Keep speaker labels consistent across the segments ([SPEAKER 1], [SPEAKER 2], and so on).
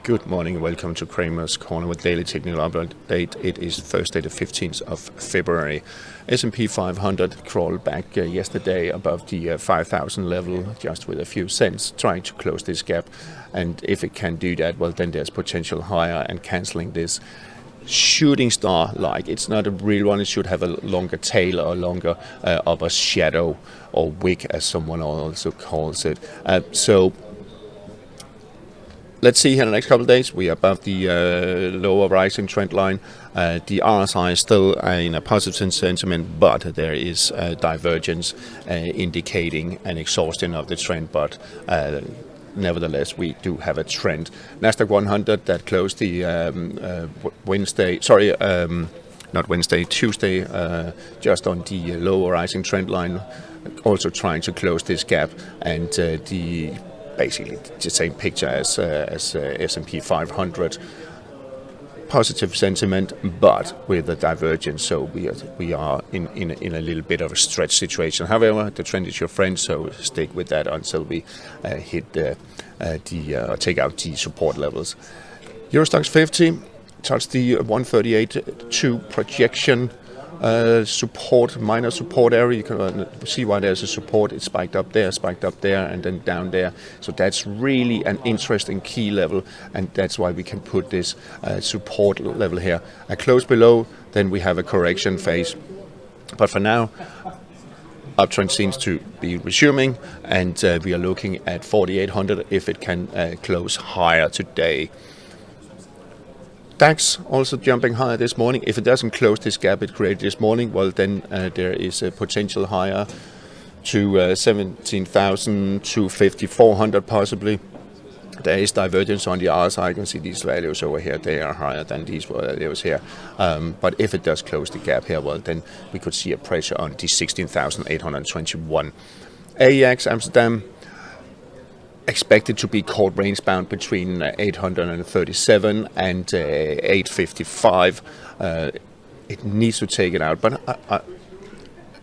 [SPEAKER 1] Good morning and welcome to Kramer's Corner with daily technical update. It is Thursday the 15th of February. S&P 500 crawled back yesterday above the 5,000 level just with a few cents, trying to close this gap. And if it can do that, well, then there's potential higher and cancelling this shooting star. Like, it's not a real one. It should have a longer tail or longer of a shadow or wick, as someone also calls it. Let's see here in the next couple of days. We are above the lower rising trend line. The RSI is still in a positive sentiment, but there is divergence indicating an exhaustion of the trend. But nevertheless, we do have a trend. Nasdaq 100 that closed the Tuesday, just on the lower rising trend line, also trying to close this gap, and basically the same picture as S&P 500. Positive sentiment, but with a divergence. So we are in a little bit of a stretch situation. However, the trend is your friend, so stick with that until we hit take out the support levels. EUROSTOXX 50 touched the 138.2 projection. Minor support area. You can see why there's a support. It spiked up there, and then down there. So that's really an interesting key level, and that's why we can put this support level here. A close below, then we have a correction phase. But for now, uptrend seems to be resuming, and we are looking at 4,800 if it can close higher today. DAX also jumping higher this morning. If it doesn't close this gap it created this morning, well, then there is a potential higher to 17,250, 400 possibly. There is divergence on the RSI. You can see these values over here. They are higher than these values here. But if it does close the gap here, well, then we could see a pressure on the 16,821. AEX Amsterdam expected to be caught range bound between 837 and 855. It needs to take it out, but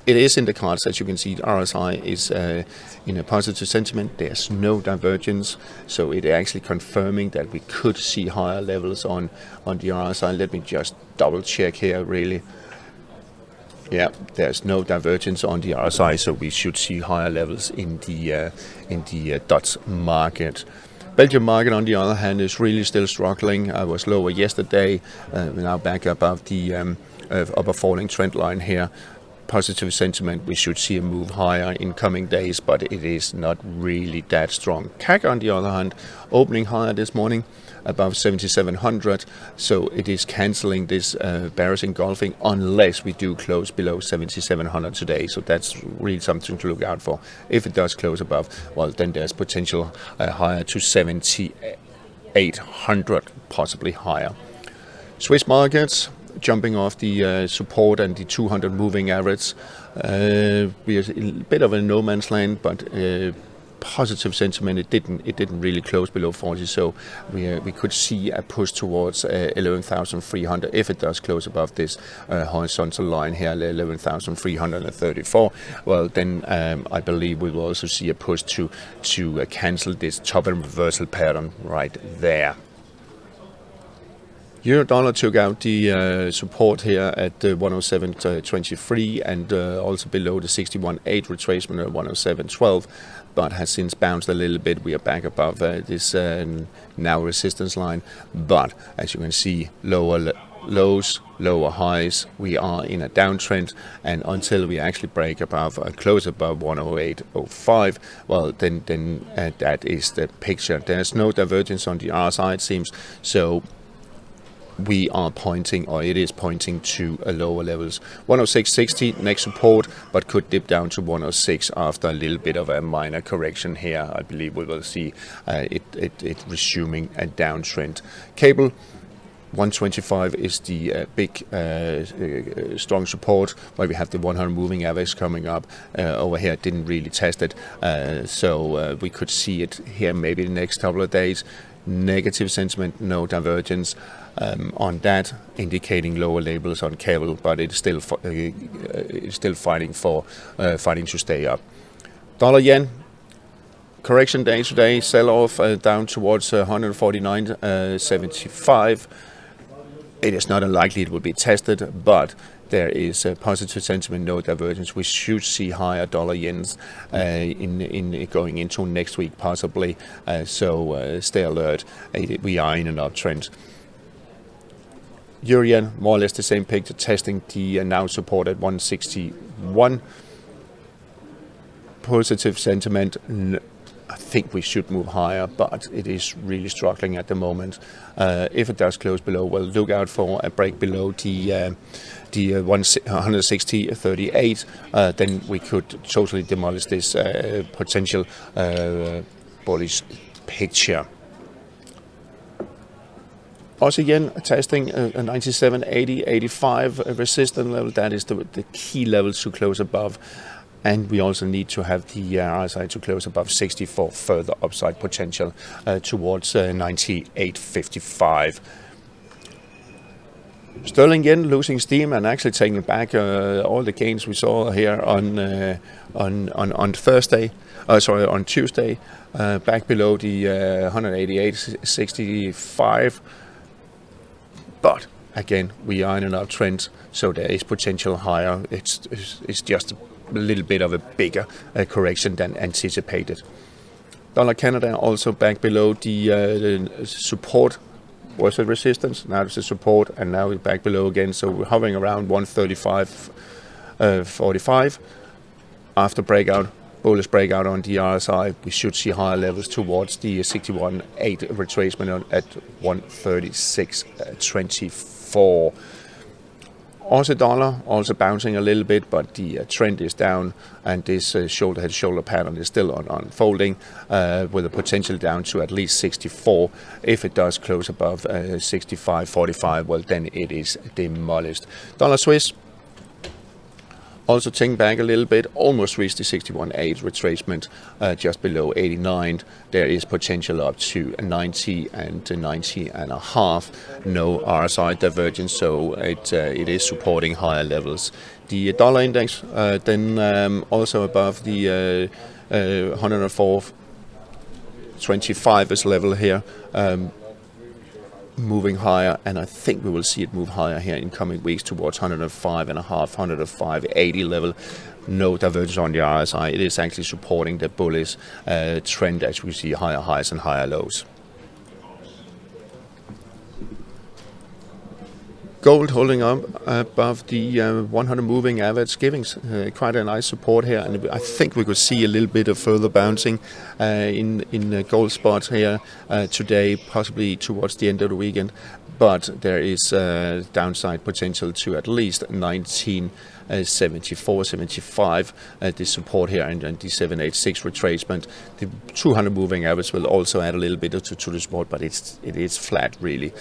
[SPEAKER 1] it is in the cards. As you can see, the RSI is in a positive sentiment. There's no divergence, so it actually confirming that we could see higher levels on the RSI. Let me just double check here really. Yeah, there's no divergence on the RSI, so we should see higher levels in the Dutch market. Belgian market, on the other hand, is really still struggling. I was lower yesterday, now back above the upper falling trend line here. Positive sentiment, we should see a move higher in coming days, but it is not really that strong. CAC, on the other hand, opening higher this morning, above 7,700, so it is cancelling this bearish engulfing unless we do close below 7,700 today. So that's really something to look out for. If it does close above, well, then there's potential higher to 7,800, possibly higher. Swiss markets jumping off the support and the 200 moving average. We are in a bit of a no man's land, but positive sentiment. It didn't really close below 40, so we could see a push towards 11,300 if it does close above this horizontal line here, 11,334. Well, then I believe we will also see a push to cancel this top and reversal pattern right there. Euro dollar took out the support here at 107.23 and also below the 61.8 retracement at 107.12, but has since bounced a little bit. We are back above this now resistance line, but as you can see, lower lows, lower highs. We are in a downtrend, and until we actually break above close above 108.05, well, then that is the picture. There's no divergence on the RSI, it seems, so we are pointing, or it is pointing, to a lower levels. 106.60 next support, but could dip down to 106 after a little bit of a minor correction here. I believe we will see it resuming a downtrend. Cable 125 is the big strong support, where we have the 100 moving average coming up over here. Didn't really test it, so we could see it here maybe the next couple of days. Negative sentiment, no divergence on that, indicating lower levels on cable, but it's still fighting to stay up. Dollar yen correction day today, sell-off down towards 149.75. It is not unlikely it will be tested, but there is a positive sentiment, no divergence. We should see higher dollar yens in going into next week possibly. So stay alert. We are in an uptrend. Euro yen, more or less the same picture, testing the now support at 161. Positive sentiment. I think we should move higher, but it is really struggling at the moment. If it does close below, well, look out for a break below the 160.38. Then we could totally demolish this potential bullish picture. Also again, testing a 97.80-85 resistance level. That is the key level to close above. And we also need to have the RSI to close above 60 for further upside potential towards 98.55. Sterling yen losing steam and actually taking back all the gains we saw here on Thursday. On Tuesday, back below the 188.65. But again, we are in an uptrend, so there is potential higher. It's just a little bit of a bigger correction than anticipated. Dollar Canada also back below the support. Was it resistance? Now it's a support, and now we're back below again. So we're hovering around 135.45. After breakout, bullish breakout on the RSI, we should see higher levels towards the 61.8 retracement at 136.24. Also dollar, also bouncing a little bit, but the trend is down, and this shoulder-head-shoulder pattern is still unfolding with a potential down to at least 64. If it does close above 65.45, well, then it is demolished. Dollar Swiss also taking back a little bit, almost reached the 61.8 retracement, just below 89. There is potential up to 90 and 90.5. No RSI divergence, so it is supporting higher levels. The dollar index then also above the 104.25 is level here. Moving higher, and I think we will see it move higher here in coming weeks towards 105.5, 105.80 level. No divergence on the RSI. It is actually supporting the bullish trend as we see higher highs and higher lows. Gold holding up above the 100 moving average, giving quite a nice support here, and I think we could see a little bit of further bouncing in gold spots here today, possibly towards the end of the weekend. But there is downside potential to at least 19.74-75. This support here and the 786 retracement. The 200 moving average will also add a little bit to the support, but it is flat really.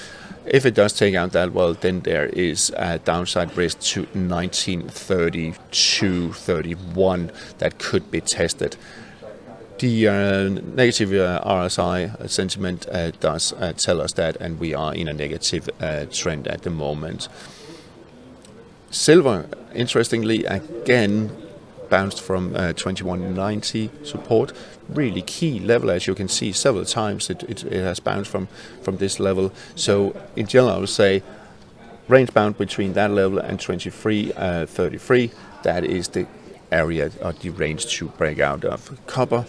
[SPEAKER 1] If it does take out that, well, then there is a downside risk to 19.32-31 that could be tested. The negative RSI sentiment does tell us that, and we are in a negative trend at the moment. Silver, interestingly, again bounced from 21.90 support. Really key level, as you can see several times. It has bounced from this level. So in general, I would say range bound between that level and 23.33. That is the area or the range to break out of. Copper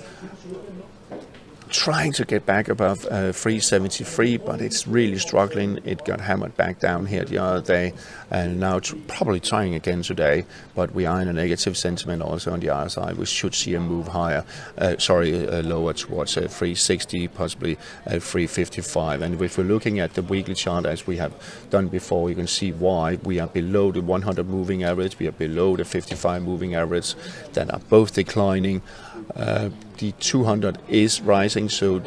[SPEAKER 1] trying to get back above 373, but it's really struggling. It got hammered back down here the other day, and now probably trying again today, but we are in a negative sentiment also on the RSI. We should see a move higher, lower towards 360, possibly 355. And if we're looking at the weekly chart as we have done before, you can see why we are below the 100 moving average, we are below the 55 moving average, that are both declining. The 200 is rising, so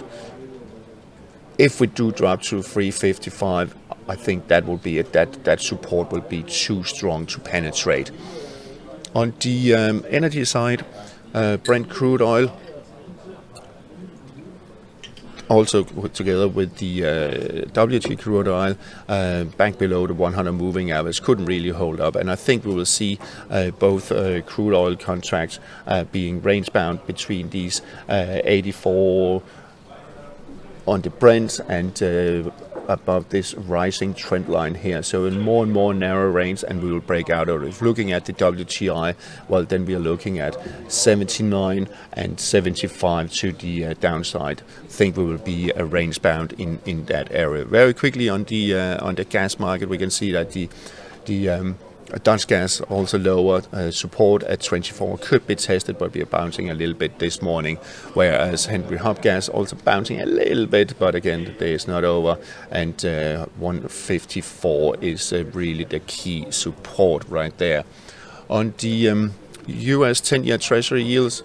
[SPEAKER 1] if we do drop to 355, I think that will be it. That support will be too strong to penetrate. On the energy side, Brent crude oil also together with the WT crude oil back below the 100 moving average, couldn't really hold up, and I think we will see both crude oil contracts being range bound between these 84 on the Brent and above this rising trend line here. So in more and more narrow range, and we will break out of it. If looking at the WTI, well, then we are looking at 79 and 75 to the downside. I think we will be range bound in that area. Very quickly on the gas market, we can see that the Dutch gas also lower, support at 24 could be tested, but we are bouncing a little bit this morning, whereas Henry Hub gas also bouncing a little bit, but again the day is not over, and 154 is really the key support right there. On the US 10-year Treasury yields,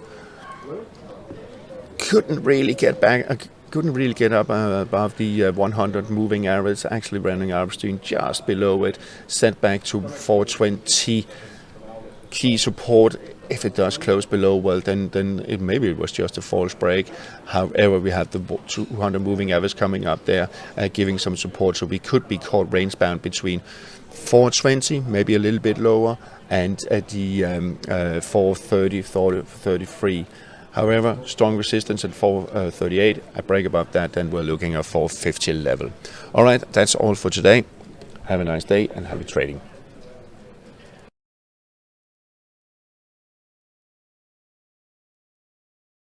[SPEAKER 1] couldn't really get up above the 100 moving average, actually running average doing just below it, setback to 420, key support. If it does close below, well, then maybe it was just a false break. However, we have the 200 moving average coming up there, giving some support, so we could be caught range bound between 420, maybe a little bit lower, and at the 430, 33. However, strong resistance at 438. A break above that, then we're looking at 450 level. All right, that's all for today. Have a nice day and happy trading.